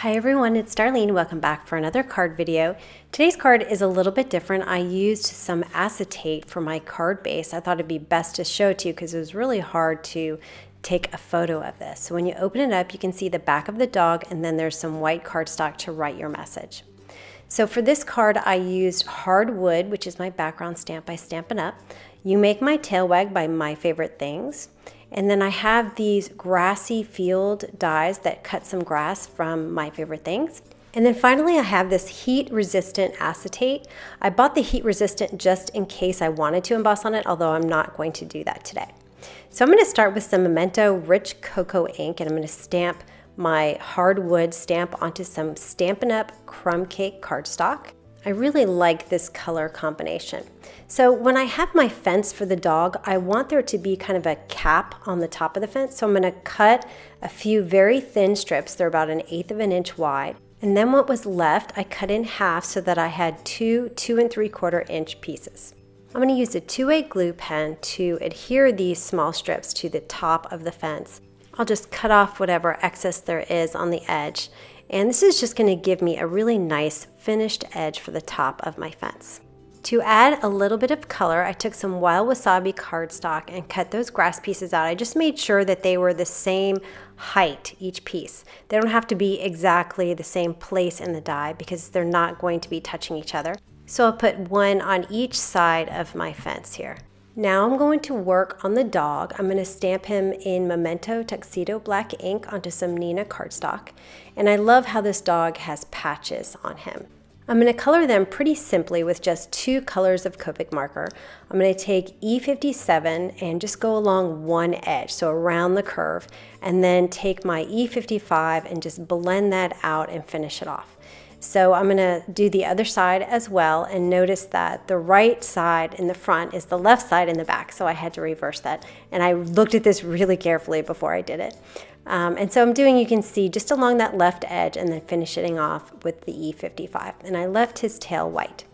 Hi everyone, it's Darlene. Welcome back for another card video. Today's card is a little bit different. I used some acetate for my card base. I thought it'd be best to show it to you because it was really hard to take a photo of this. So when you open it up, you can see the back of the dog and then there's some white cardstock to write your message. So for this card, I used hardwood, which is my background stamp by Stampin' Up. You Make My Tail Wag by My Favorite Things. And then I have these grassy field dies that cut some grass from My Favorite Things. And then finally I have this heat resistant acetate. I bought the heat resistant just in case I wanted to emboss on it, although I'm not going to do that today. So I'm going to start with some Memento Rich Cocoa ink and I'm going to stamp my hardwood stamp onto some Stampin' Up crumb cake cardstock. I really like this color combination. So when I have my fence for the dog, I want there to be kind of a cap on the top of the fence. So I'm going to cut a few very thin strips. They're about 1/8 of an inch wide. And then what was left, I cut in half so that I had two 2 3/4 inch pieces. I'm going to use a 2A glue pen to adhere these small strips to the top of the fence. I'll just cut off whatever excess there is on the edge. And this is just going to give me a really nice finished edge for the top of my fence. To add a little bit of color, I took some Wild Wasabi cardstock and cut those grass pieces out. I just made sure that they were the same height, each piece. They don't have to be exactly the same place in the die because they're not going to be touching each other. So I'll put one on each side of my fence here. Now I'm going to work on the dog. I'm going to stamp him in Memento Tuxedo black ink onto some Nina cardstock. And I love how this dog has patches on him. I'm going to color them pretty simply with just 2 colors of Copic marker. I'm going to take E57 and just go along one edge, so around the curve, and then take my E55 and just blend that out and finish it off. So I'm going to do the other side as well, and notice that the right side in the front is the left side in the back, so I had to reverse that. And I looked at this really carefully before I did it. And so I'm doing, you can see, just along that left edge and then finishing off with the E55. And I left his tail white.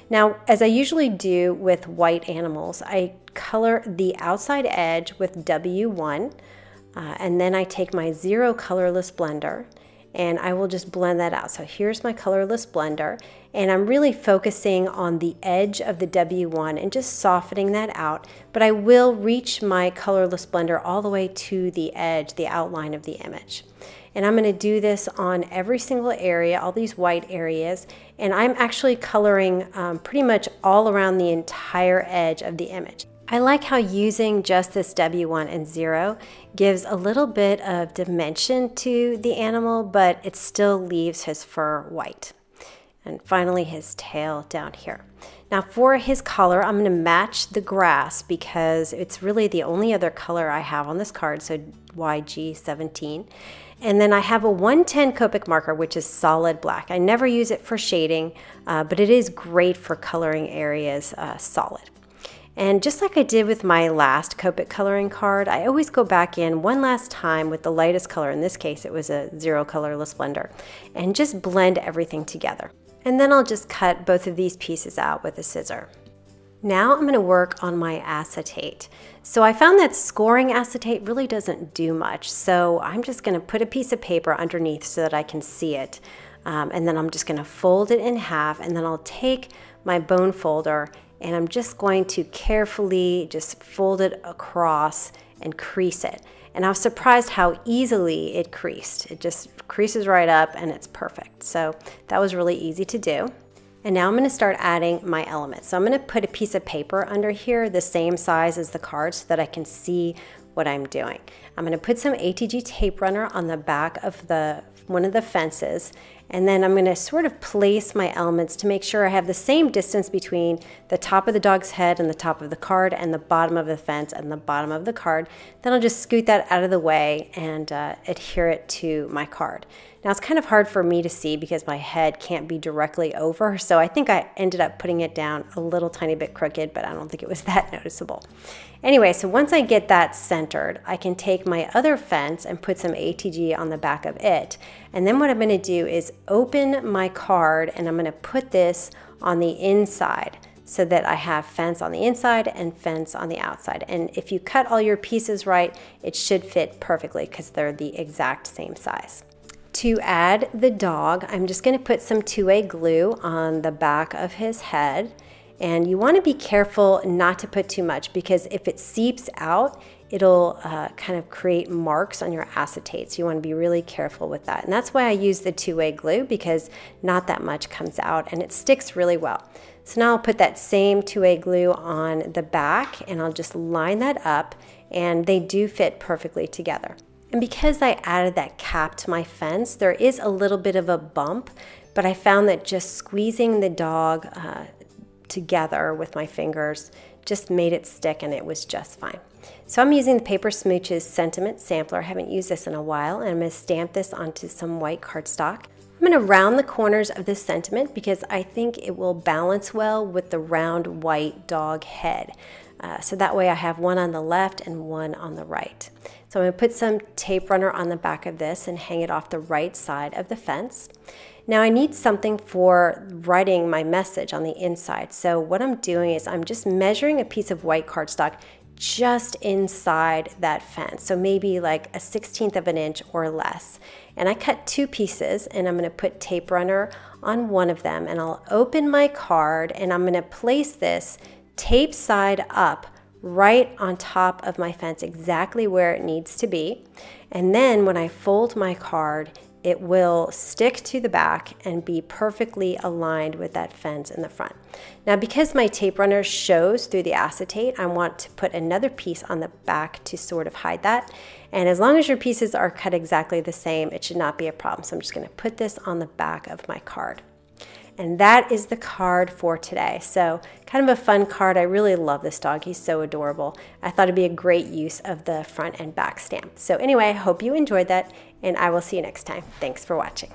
Now, as I usually do with white animals, I color the outside edge with W1, and then I take my 0 colorless blender and I will just blend that out. So here's my colorless blender, and I'm really focusing on the edge of the W1 and just softening that out, but I will reach my colorless blender all the way to the edge, the outline of the image. And I'm going to do this on every single area, all these white areas, and I'm actually coloring pretty much all around the entire edge of the image. I like how using just this W1 and 0 gives a little bit of dimension to the animal, but it still leaves his fur white. And finally his tail down here. Now for his collar, I'm going to match the grass because it's really the only other color I have on this card, so YG17. And then I have a 110 Copic marker, which is solid black. I never use it for shading, but it is great for coloring areas solid. And just like I did with my last Copic coloring card, I always go back in one last time with the lightest color. In this case, it was a 0 colorless blender, and just blend everything together. And then I'll just cut both of these pieces out with a scissor. Now I'm going to work on my acetate. So I found that scoring acetate really doesn't do much. So I'm just going to put a piece of paper underneath so that I can see it. And then I'm just going to fold it in half, and then I'll take my bone folder and I'm just going to carefully just fold it across and crease it. And I was surprised how easily it creased. It just creases right up and it's perfect. So that was really easy to do. And now I'm going to start adding my elements. So I'm going to put a piece of paper under here the same size as the card so that I can see what I'm doing. I'm going to put some ATG tape runner on the back of one of the fences, and then I'm going to sort of place my elements to make sure I have the same distance between the top of the dog's head and the top of the card and the bottom of the fence and the bottom of the card. Then I'll just scoot that out of the way and adhere it to my card. Now it's kind of hard for me to see because my head can't be directly over, so I think I ended up putting it down a little tiny bit crooked, but I don't think it was that noticeable. Anyway, so once I get that centered, I can take my other fence and put some ATG on the back of it. And then what I'm going to do is open my card and I'm going to put this on the inside so that I have fence on the inside and fence on the outside. And if you cut all your pieces right, it should fit perfectly because they're the exact same size. To add the dog, I'm just going to put some 2A glue on the back of his head. And you want to be careful not to put too much, because if it seeps out, it'll kind of create marks on your acetate. So you want to be really careful with that. And that's why I use the 2A glue, because not that much comes out and it sticks really well. So now I'll put that same 2A glue on the back and I'll just line that up, and they do fit perfectly together. And because I added that cap to my fence, there is a little bit of a bump, but I found that just squeezing the dog together with my fingers just made it stick, and it was just fine. So I'm using the Paper Smooches Sentiment Sampler. I haven't used this in a while, and I'm going to stamp this onto some white cardstock. I'm going to round the corners of this sentiment because I think it will balance well with the round white dog head. So that way I have one on the left and one on the right. So I'm going to put some tape runner on the back of this and hang it off the right side of the fence. Now I need something for writing my message on the inside. So what I'm doing is I'm just measuring a piece of white cardstock just inside that fence. So maybe like a 1/16 of an inch or less. And I cut 2 pieces, and I'm going to put tape runner on one of them, and I'll open my card and I'm going to place this tape side up right on top of my fence, exactly where it needs to be. And then when I fold my card, it will stick to the back and be perfectly aligned with that fence in the front. Now, because my tape runner shows through the acetate, I want to put another piece on the back to sort of hide that. And as long as your pieces are cut exactly the same, it should not be a problem. So I'm just going to put this on the back of my card. And that is the card for today. So kind of a fun card. I really love this dog. He's so adorable. I thought it'd be a great use of the front and back stamp. So anyway, I hope you enjoyed that, and I will see you next time. Thanks for watching.